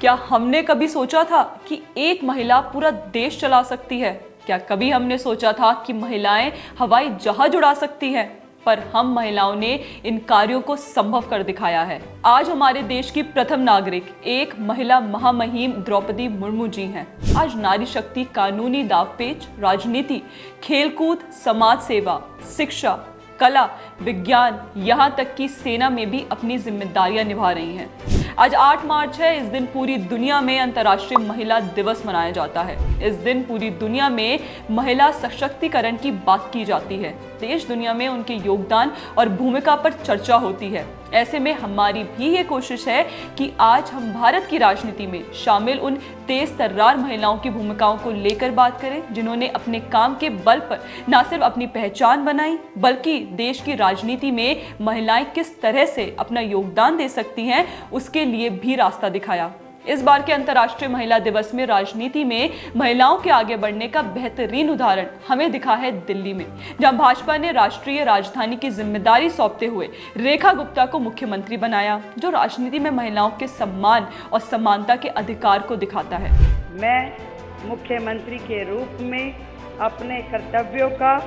क्या हमने कभी सोचा था कि एक महिला पूरा देश चला सकती है? क्या कभी हमने सोचा था कि महिलाएं हवाई जहाज उड़ा सकती हैं? पर हम महिलाओं ने इन कार्यों को संभव कर दिखाया है। आज हमारे देश की प्रथम नागरिक एक महिला महामहिम द्रौपदी मुर्मू जी हैं। आज नारी शक्ति कानूनी दावपेच, राजनीति, खेलकूद, समाज सेवा, शिक्षा, कला, विज्ञान, यहाँ तक कि सेना में भी अपनी जिम्मेदारियां निभा रही हैं। आज 8 मार्च है। इस दिन पूरी दुनिया में अंतर्राष्ट्रीय महिला दिवस मनाया जाता है। इस दिन पूरी दुनिया में महिला सशक्तिकरण की बात की जाती है। देश दुनिया में उनके योगदान और भूमिका पर चर्चा होती है। ऐसे में हमारी भी ये कोशिश है कि आज हम भारत की राजनीति में शामिल उन तेज तर्रार महिलाओं की भूमिकाओं को लेकर बात करें, जिन्होंने अपने काम के बल पर न सिर्फ अपनी पहचान बनाई, बल्कि देश की राजनीति में महिलाएं किस तरह से अपना योगदान दे सकती हैं, उसके लिए भी रास्ता दिखाया। इस बार के अंतर्राष्ट्रीय महिला दिवस में राजनीति में महिलाओं के आगे बढ़ने का बेहतरीन उदाहरण हमें दिखा है दिल्ली में, जहां भाजपा ने राष्ट्रीय राजधानी की जिम्मेदारी सौंपते हुए रेखा गुप्ता को मुख्यमंत्री बनाया, जो राजनीति में महिलाओं के सम्मान और समानता के अधिकार को दिखाता है। मैं मुख्यमंत्री के रूप में अपने कर्तव्यों का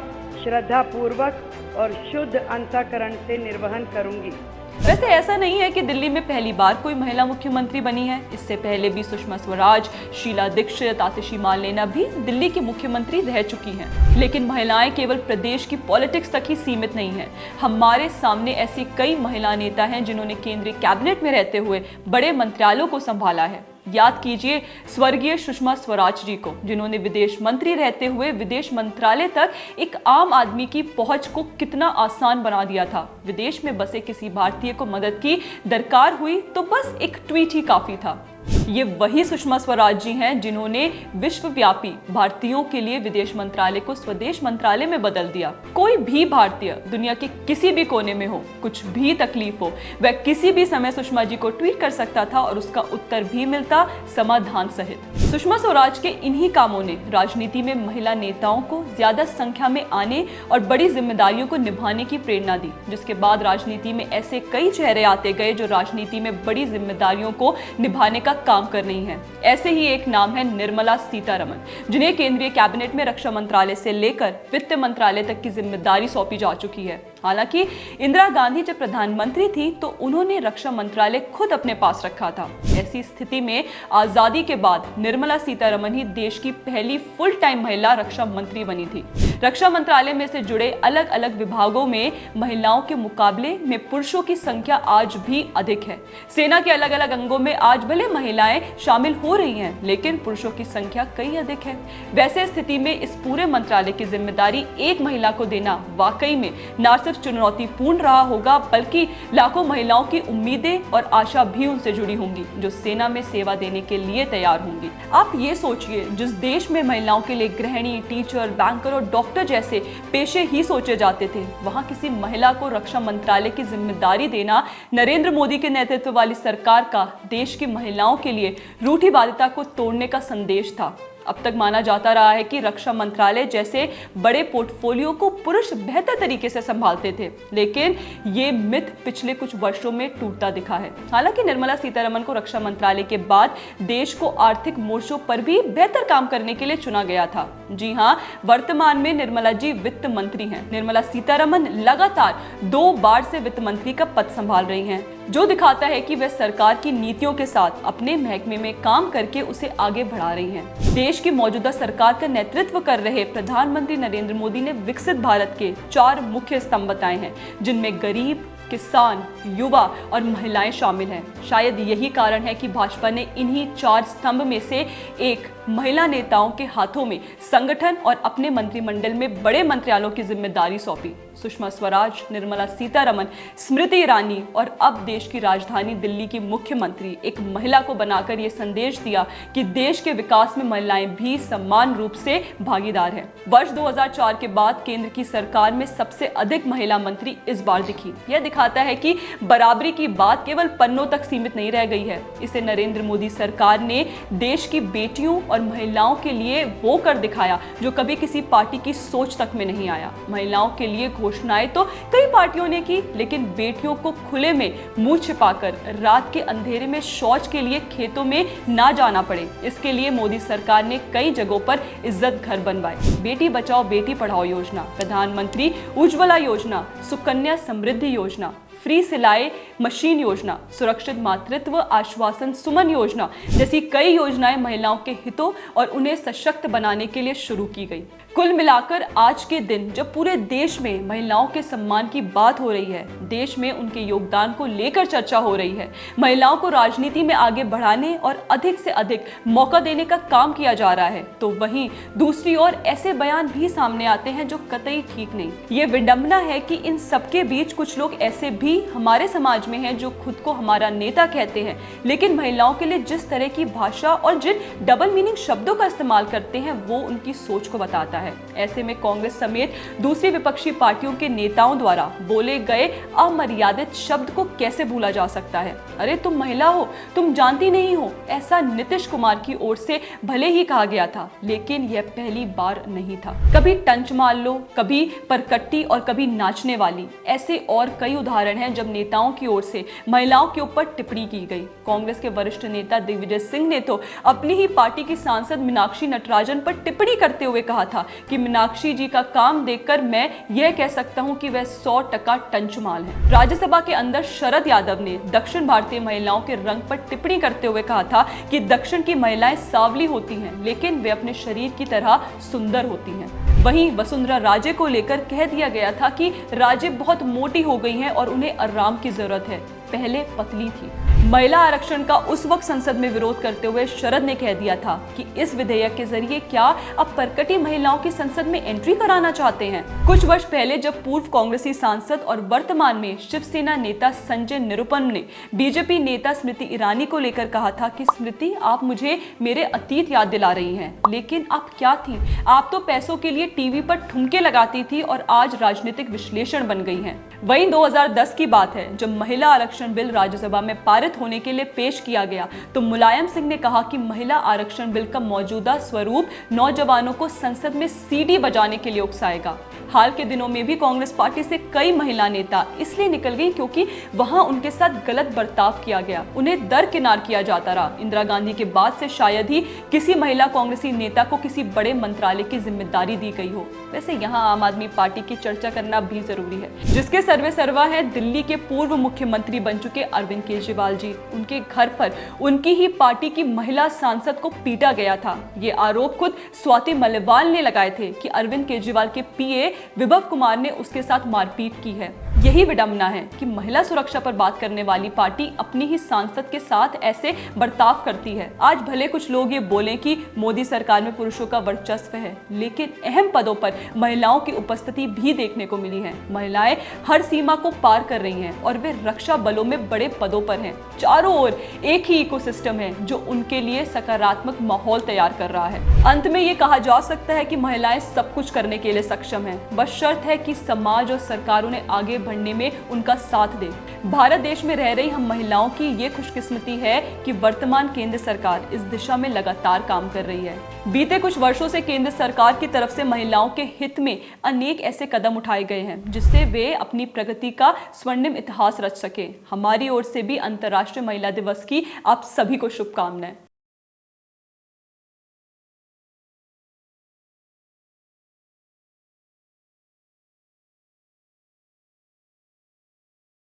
श्रद्धापूर्वक और शुद्ध अंतःकरण से निर्वहन करूंगी। वैसे ऐसा नहीं है कि दिल्ली में पहली बार कोई महिला मुख्यमंत्री बनी है। इससे पहले भी सुषमा स्वराज, शीला दीक्षित, आतिशी मार्लेना भी दिल्ली की मुख्यमंत्री रह चुकी हैं। लेकिन महिलाएं केवल प्रदेश की पॉलिटिक्स तक ही सीमित नहीं है। हमारे सामने ऐसी कई महिला नेता हैं जिन्होंने केंद्रीय कैबिनेट में रहते हुए बड़े मंत्रालयों को संभाला है। याद कीजिए स्वर्गीय सुषमा स्वराज जी को, जिन्होंने विदेश मंत्री रहते हुए विदेश मंत्रालय तक एक आम आदमी की पहुंच को कितना आसान बना दिया था। विदेश में बसे किसी भारतीय को मदद की दरकार हुई तो बस एक ट्वीट ही काफी था। ये वही सुषमा स्वराज जी हैं जिन्होंने विश्वव्यापी भारतीयों के लिए विदेश मंत्रालय को स्वदेश मंत्रालय में बदल दिया। कोई भी भारतीय दुनिया के किसी भी कोने में हो, कुछ भी तकलीफ हो, वह किसी भी समय सुषमा जी को ट्वीट कर सकता था और उसका उत्तर भी मिलता, समाधान सहित। सुषमा स्वराज के इन्हीं कामों ने राजनीति में महिला नेताओं को ज्यादा संख्या में आने और बड़ी जिम्मेदारियों को निभाने की प्रेरणा दी, जिसके बाद राजनीति में ऐसे कई चेहरे आते गए जो राजनीति में बड़ी जिम्मेदारियों को निभाने का काम कर रही हैं। ऐसे ही एक नाम है निर्मला सीतारमण, जिन्हें केंद्रीय कैबिनेट में रक्षा मंत्रालय से लेकर वित्त मंत्रालय तक की जिम्मेदारी सौंपी जा चुकी है। हालांकि इंदिरा गांधी जब प्रधानमंत्री थी तो उन्होंने रक्षा मंत्रालय खुद अपने पास रखा था। ऐसी स्थिति में आजादी के बाद निर्मला सीतारमण ही देश की पहली फुल टाइम महिला रक्षा मंत्री बनी थी। रक्षा मंत्रालय में से जुड़े अलग अलग विभागों में महिलाओं के मुकाबले में पुरुषों की संख्या आज भी अधिक है। सेना के अलग अलग अंगों में आज भले महिलाएं शामिल हो रही हैं, लेकिन पुरुषों की संख्या कई अधिक है। वैसे स्थिति में इस पूरे मंत्रालय की जिम्मेदारी एक महिला को देना वाकई में न सिर्फ चुनौतीपूर्ण रहा होगा, बल्कि लाखों महिलाओं की उम्मीदें और आशा भी उनसे जुड़ी होंगी, जो सेना में सेवा देने के लिए तैयार होंगी। आप ये सोचिए, जिस देश में महिलाओं के लिए गृहिणी, टीचर, बैंकर और डॉक्टर जैसे पेशे ही सोचे जाते थे, वहां किसी महिला को रक्षा मंत्रालय की जिम्मेदारी देना नरेंद्र मोदी के नेतृत्व वाली सरकार का देश की महिलाओं के लिए रूढ़िवादिता को तोड़ने का संदेश था। अब तक माना जाता रहा है कि रक्षा मंत्रालय जैसे बड़े पोर्टफोलियो को पुरुष बेहतर तरीके से संभालते थे, लेकिन ये मिथ पिछले कुछ वर्षों में टूटता दिखा है। हालांकि निर्मला सीतारमण को रक्षा मंत्रालय के बाद देश को आर्थिक मोर्चों पर भी बेहतर काम करने के लिए चुना गया था। जी हाँ, वर्तमान में निर्मला जी वित्त मंत्री हैं। निर्मला सीतारमण लगातार 2 बार से वित्त मंत्री का पद संभाल रही हैं, जो दिखाता है कि वे सरकार की नीतियों के साथ अपने महकमे में काम करके उसे आगे बढ़ा रही हैं। देश की मौजूदा सरकार का नेतृत्व कर रहे प्रधानमंत्री नरेंद्र मोदी ने विकसित भारत के 4 मुख्य स्तंभ बताए हैं, जिनमें गरीब, किसान, युवा और महिलाएं शामिल हैं। शायद यही कारण है कि भाजपा ने इन्हीं 4 स्तंभ में से एक महिला नेताओं के हाथों में संगठन और अपने मंत्रिमंडल में बड़े मंत्रालयों की जिम्मेदारी सौंपी। सुषमा स्वराज, निर्मला सीतारमण, स्मृति ईरानी और अब देश की राजधानी दिल्ली की मुख्यमंत्री एक महिला को बनाकर ये संदेश दिया कि देश के विकास में महिलाएं भी समान रूप से भागीदार हैं। वर्ष 2004 के बाद केंद्र की सरकार में सबसे अधिक महिला मंत्री इस बार दिखी। यह दिखाता है कि बराबरी की बात केवल पन्नों तक सीमित नहीं रह गई है। इसे नरेंद्र मोदी सरकार ने देश की बेटियों और महिलाओं के लिए वो कर दिखाया जो कभी किसी पार्टी की सोच तक में नहीं आया। महिलाओं के लिए घोषणाएं तो कई पार्टियों ने की, लेकिन बेटियों को खुले में मुंह छिपाकर रात के अंधेरे में शौच के लिए खेतों में ना जाना पड़े, इसके लिए मोदी सरकार ने कई जगहों पर इज्जत घर बनवाए। बेटी बचाओ बेटी पढ़ाओ योजना, प्रधानमंत्री उज्ज्वला योजना, सुकन्या समृद्धि योजना, फ्री सिलाई मशीन योजना, सुरक्षित मातृत्व आश्वासन सुमन योजना जैसी कई योजनाएं महिलाओं के हितों और उन्हें सशक्त बनाने के लिए शुरू की गई। कुल मिलाकर आज के दिन जब पूरे देश में महिलाओं के सम्मान की बात हो रही है, देश में उनके योगदान को लेकर चर्चा हो रही है, महिलाओं को राजनीति में आगे बढ़ाने और अधिक से अधिक मौका देने का काम किया जा रहा है, तो वहीं दूसरी ओर ऐसे बयान भी सामने आते हैं जो कतई ठीक नहीं। ये विडंबना है कि इन सबके बीच कुछ लोग ऐसे भी हमारे समाज में हैं जो खुद को हमारा नेता कहते हैं, लेकिन महिलाओं के लिए जिस तरह की भाषा और जिन डबल मीनिंग शब्दों का इस्तेमाल करते हैं वो उनकी सोच को बताता है। ऐसे में कांग्रेस समेत दूसरी विपक्षी पार्टियों के नेताओं द्वारा बोले गए अमर्यादित शब्द को कैसे भूला जा सकता है। अरे तुम महिला हो, तुम जानती नहीं हो, ऐसा नीतीश कुमार की ओर से भले ही कहा गया था, लेकिन यह पहली बार नहीं था। कभी टंच मार लो, कभी परकट्टी और कभी नाचने वाली, ऐसे और कई उदाहरण हैं जब नेताओं की ओर से महिलाओं के ऊपर टिप्पणी की गई। कांग्रेस के वरिष्ठ नेता दिग्विजय सिंह ने तो अपनी ही पार्टी की सांसद मीनाक्षी नटराजन पर टिप्पणी करते हुए कहा था कि मीनाक्षी जी का काम देखकर मैं यह कह सकता हूं कि वह 100% टंचमाल है। राज्यसभा के अंदर शरद यादव ने दक्षिण भारतीय महिलाओं के रंग पर टिप्पणी करते हुए कहा था कि दक्षिण की महिलाएं सांवली होती हैं, लेकिन वे अपने शरीर की तरह सुंदर होती हैं। वहीं वसुंधरा राजे को लेकर कह दिया गया था कि राजे बहुत मोटी हो गई हैं और उन्हें आराम की जरूरत है, पहले पतली थी। महिला आरक्षण का उस वक्त संसद में विरोध करते हुए शरद ने कह दिया था कि इस विधेयक के जरिए क्या अब परकटी महिलाओं की संसद में एंट्री कराना चाहते हैं। कुछ वर्ष पहले जब पूर्व कांग्रेसी सांसद और वर्तमान में शिवसेना नेता संजय निरुपम ने बीजेपी नेता स्मृति ईरानी को लेकर कहा था कि स्मृति आप मुझे मेरे अतीत याद दिला रही हैं, लेकिन आप क्या थी, आप तो पैसों के लिए टीवी पर ठुमके लगाती थी और आज राजनीतिक विश्लेषण बन गई हैं। वहीं 2010 की बात है जब महिला आरक्षण बिल राज्यसभा में पारित होने के लिए पेश किया गया तो मुलायम सिंह ने कहा कि महिला आरक्षण बिल का मौजूदा स्वरूप नौजवानों को संसद में सीटी बजाने के लिए उकसाएगा। हाल के दिनों में भी कांग्रेस पार्टी से कई महिला नेता इसलिए निकल गई क्योंकि वहां उनके साथ गलत बर्ताव किया गया, उन्हें दरकिनार किया जाता रहा। इंदिरा गांधी के बाद से शायद ही किसी महिला कांग्रेसी नेता को किसी बड़े मंत्रालय की जिम्मेदारी दी गई हो। वैसे यहाँ आम आदमी पार्टी की चर्चा करना भी जरूरी है, जिसके सर्वे सर्वा है दिल्ली के पूर्व मुख्यमंत्री बन चुके अरविंद केजरीवाल जी। उनके घर पर उनकी ही पार्टी की महिला सांसद को पीटा गया था। ये आरोप खुद स्वाति मलिवाल ने लगाए थे कि अरविंद केजरीवाल के पीए विभव कुमार ने उसके साथ मारपीट की है। यही विडंबना है कि महिला सुरक्षा पर बात करने वाली पार्टी अपनी ही सांसद के साथ ऐसे बर्ताव करती है। आज भले कुछ लोग ये बोलें कि मोदी सरकार में पुरुषों का वर्चस्व है, लेकिन अहम पदों पर महिलाओं की उपस्थिति भी देखने को मिली है। महिलाएं हर सीमा को पार कर रही हैं और वे रक्षा बलों में बड़े पदों पर हैं। चारों ओर एक ही इकोसिस्टम है जो उनके लिए सकारात्मक माहौल तैयार कर रहा है। अंत में ये कहा जा सकता है कि महिलाएं सब कुछ करने के लिए सक्षम हैं, बस शर्त है कि समाज और सरकार उन्हें आगे बढ़ने में उनका साथ दे। भारत देश में रह रही हम महिलाओं की ये खुशकिस्मती है कि वर्तमान केंद्र सरकार इस दिशा में लगातार काम कर रही है। बीते कुछ वर्षों से केंद्र सरकार की तरफ से महिलाओं के हित में अनेक ऐसे कदम उठाए गए हैं जिससे वे अपनी प्रगति का स्वर्णिम इतिहास रच सके। हमारी ओर से भी अंतर्राष्ट्रीय महिला दिवस की आप सभी को शुभकामनाएं।